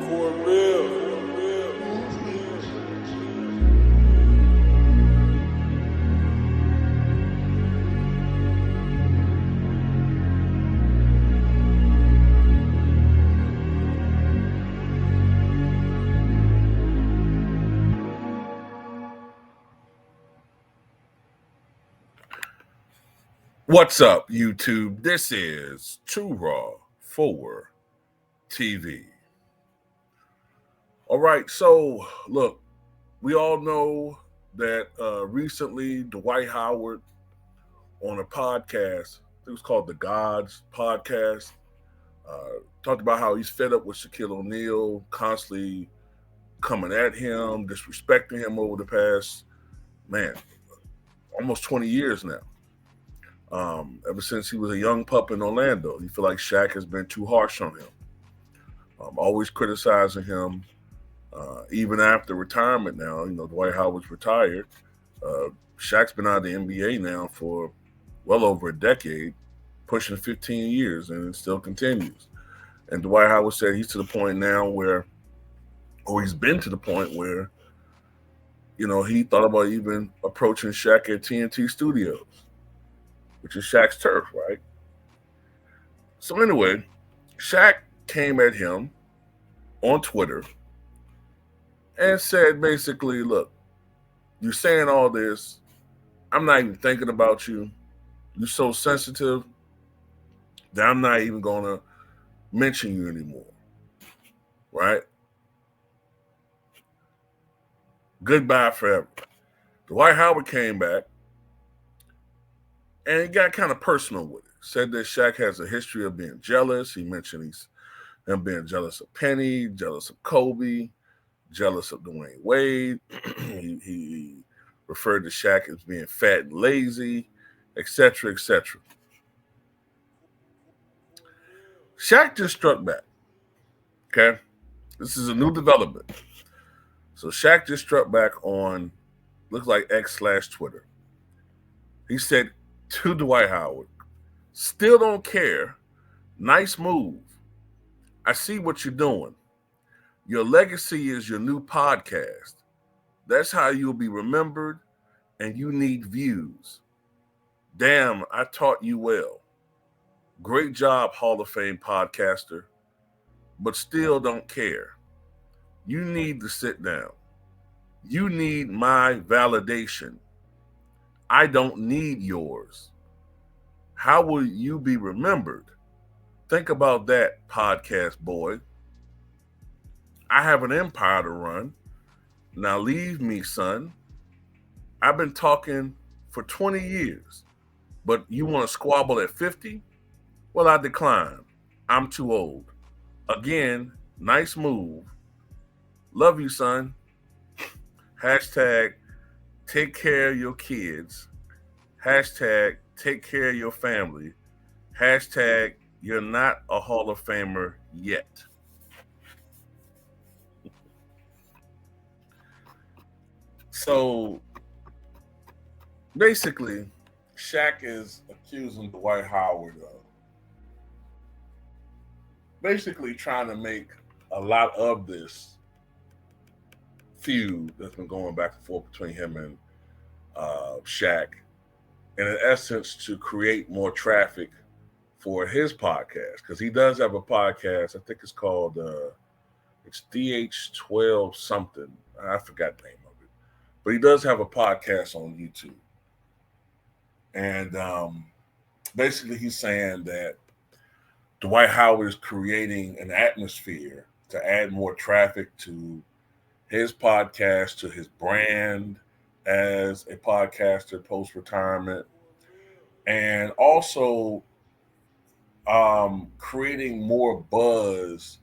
For real. What's up, YouTube? This is Too Raw for TV. All right, so look, we all know that recently Dwight Howard on a podcast, it was called The Gods Podcast, talked about how he's fed up with Shaquille O'Neal, constantly coming at him, disrespecting him over the past, almost 20 years now. Ever since he was a young pup in Orlando, he feel like Shaq has been too harsh on him. Always criticizing him, even after retirement. Now, Dwight Howard's retired. Shaq's been out of the NBA now for well over a decade, pushing 15 years, and it still continues. And Dwight Howard said he's to the point now where, or he's been to the point where, he thought about even approaching Shaq at TNT Studios, which is Shaq's turf, right? So anyway, Shaq came at him on Twitter and said basically, look, you're saying all this. I'm not even thinking about you. You're so sensitive that I'm not even going to mention you anymore, right? Goodbye forever. Dwight Howard came back and he got kind of personal with it. Said that Shaq has a history of being jealous. He mentioned him being jealous of Penny, jealous of Kobe, jealous of Dwayne Wade. he referred to Shaq as being fat and lazy, etc., etc. Shaq just struck back. Okay? This is a new development. So Shaq just struck back on, looks like X/Twitter. He said to Dwight Howard, still don't care. Nice move. I see what you're doing. Your legacy is your new podcast. That's how you'll be remembered, and you need views. Damn, I taught you well. Great job, Hall of Fame podcaster, but still don't care. You need to sit down. You need my validation. I don't need yours. How will you be remembered? Think about that, podcast boy. I have an empire to run. Now leave me, son. I've been talking for 20 years, but you want to squabble at 50? Well, I decline. I'm too old. Again, nice move. Love you, son. Hashtag take care of your kids. Hashtag take care of your family. Hashtag you're not a Hall of Famer yet. So basically, Shaq is accusing Dwight Howard of basically trying to make a lot of this feud that's been going back and forth between him and Shaq, and in essence to create more traffic for his podcast, because he does have a podcast. I think it's called it's DH12 something. I forgot the name of it, but he does have a podcast on YouTube, and basically he's saying that Dwight Howard is creating an atmosphere to add more traffic to his podcast, to his brand as a podcaster post-retirement, and also creating more buzz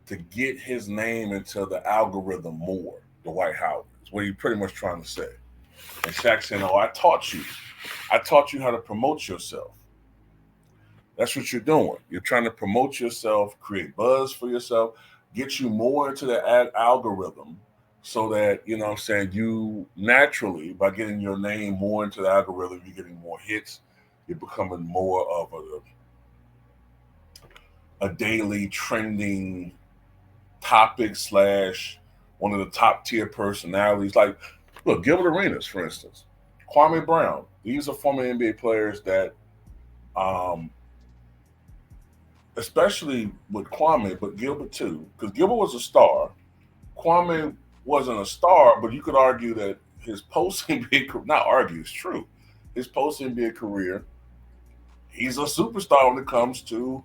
to get his name into the algorithm more. Dwight Howard is what he's pretty much trying to say. And Shaq saying, "Oh, I taught you. I taught you how to promote yourself. That's what you're doing. You're trying to promote yourself, create buzz for yourself, get you more into the algorithm, so that, you naturally, by getting your name more into the algorithm, you're getting more hits. You're becoming more of a daily trending topic / one of the top tier personalities. Like, look, Gilbert Arenas, for instance, Kwame Brown. These are former NBA players that, especially with Kwame, but Gilbert too, because Gilbert was a star. Kwame wasn't a star, but you could argue that his post NBA career, not argue, it's true. His post NBA career, he's a superstar when it comes to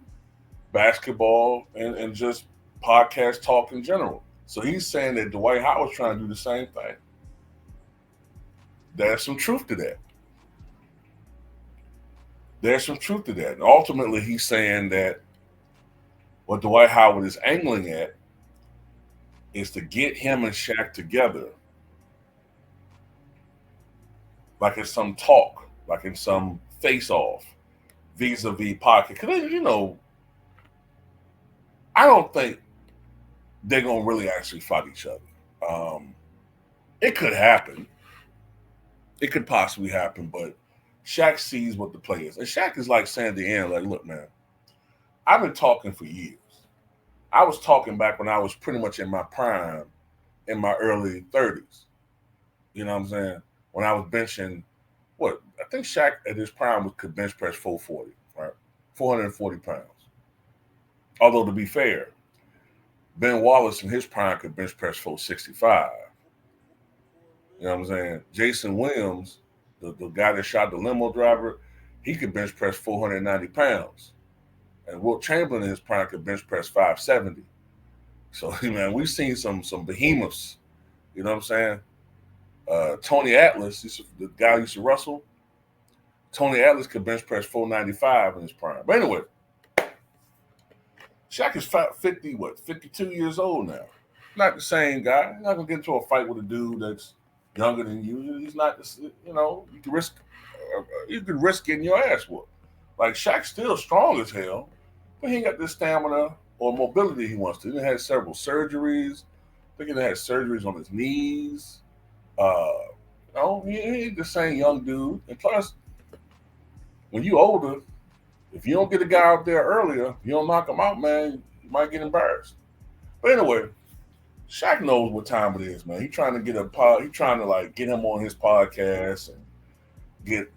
basketball and just podcast talk in general. So he's saying that Dwight Howard's trying to do the same thing. There's some truth to that. There's some truth to that. And ultimately, he's saying that what Dwight Howard is angling at is to get him and Shaq together, like in some talk, like in some face-off, vis-a-vis podcast. Because, you know, I don't think they're going to really actually fight each other. It could happen. It could possibly happen, but Shaq sees what the play is. And Shaq is like saying to the end, like, look, man, I've been talking for years. I was talking back when I was pretty much in my prime, in my early 30s. You know what I'm saying? When I was benching, I think Shaq at his prime could bench press 440, right? 440 pounds. Although, to be fair, Ben Wallace in his prime could bench press 465. You know what I'm saying? Jason Williams, the guy that shot the limo driver, he could bench press 490 pounds. And Wilt Chamberlain in his prime could bench press 570. So, man, we've seen some behemoths. You know what I'm saying? Tony Atlas, the guy who used to wrestle, Tony Atlas could bench press 495 in his prime. But anyway, Shaq is 52 years old now. Not the same guy. He's not going to get into a fight with a dude that's younger than you. He's not, you know, you could risk getting your ass whooped. Like, Shaq's still strong as hell, but he ain't got the stamina or mobility he wants to. He had several surgeries. I think he had surgeries on his knees. You know, he ain't the same young dude. And plus, when you older, if you don't get a guy out there earlier, you don't knock him out, man, you might get embarrassed. But anyway, Shaq knows what time it is, man. He's trying to get get him on his podcast and get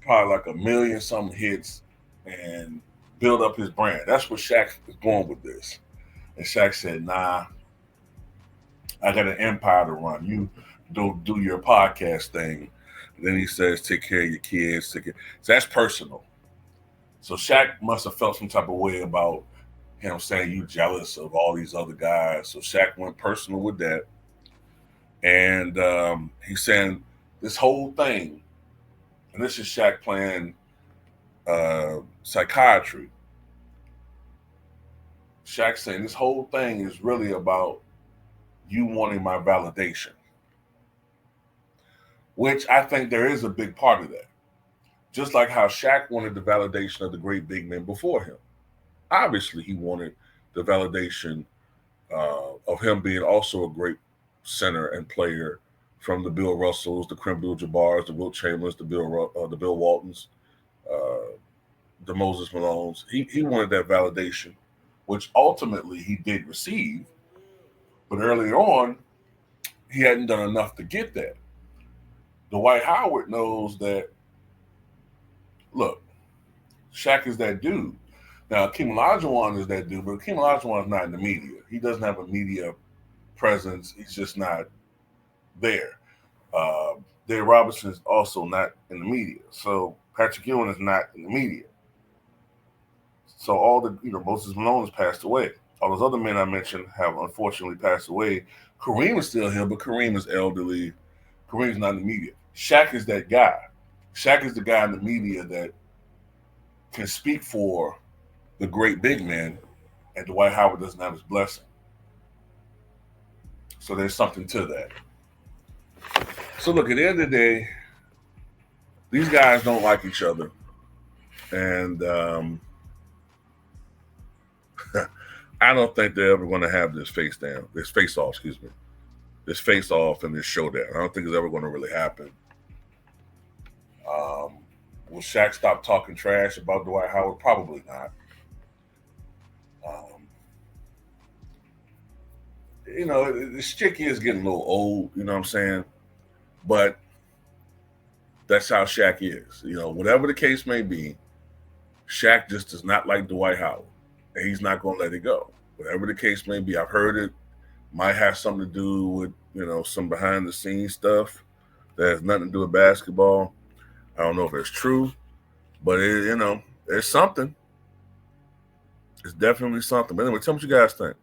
probably like 1 million something hits and build up his brand. That's what Shaq is going with this. And Shaq said, nah, I got an empire to run. You don't do your podcast thing. And then he says, take care of your kids. So that's personal. So Shaq must have felt some type of way about him saying you jealous of all these other guys. So Shaq went personal with that. And he's saying this whole thing, and this is Shaq playing psychiatry. Shaq saying this whole thing is really about you wanting my validation, which I think there is a big part of that. Just like how Shaq wanted the validation of the great big men before him. Obviously, he wanted the validation of him being also a great center and player, from the Bill Russells, the Kareem Abdul-Jabbars, the Wilt Chamberlains, the Bill Waltons, the Moses Malones. He wanted that validation, which ultimately he did receive. But earlier on, he hadn't done enough to get that. Dwight Howard knows that, look, Shaq is that dude. Now, Akeem Olajuwon is that dude, but Akeem Olajuwon is not in the media. He doesn't have a media presence. He's just not there. Dave Robinson is also not in the media. So Patrick Ewing is not in the media. So all the, Moses Malone has passed away. All those other men I mentioned have unfortunately passed away. Kareem is still here, but Kareem is elderly. Kareem's not in the media. Shaq is that guy. Shaq is the guy in the media that can speak for the great big men, and Dwight Howard doesn't have his blessing. So there's something to that. So look, at the end of the day, these guys don't like each other. And I don't think they're ever going to have this face-off, and this showdown. I don't think it's ever going to really happen. Will Shaq stop talking trash about Dwight Howard? Probably not. you know, this chick is getting a little old, you know what I'm saying? But that's how Shaq is. You know, whatever the case may be, Shaq just does not like Dwight Howard. And he's not gonna let it go. Whatever the case may be. I've heard it might have something to do with, you know, some behind the scenes stuff that has nothing to do with basketball. I don't know if it's true, but it, you know, it's something. It's definitely something. But anyway, tell me what you guys think.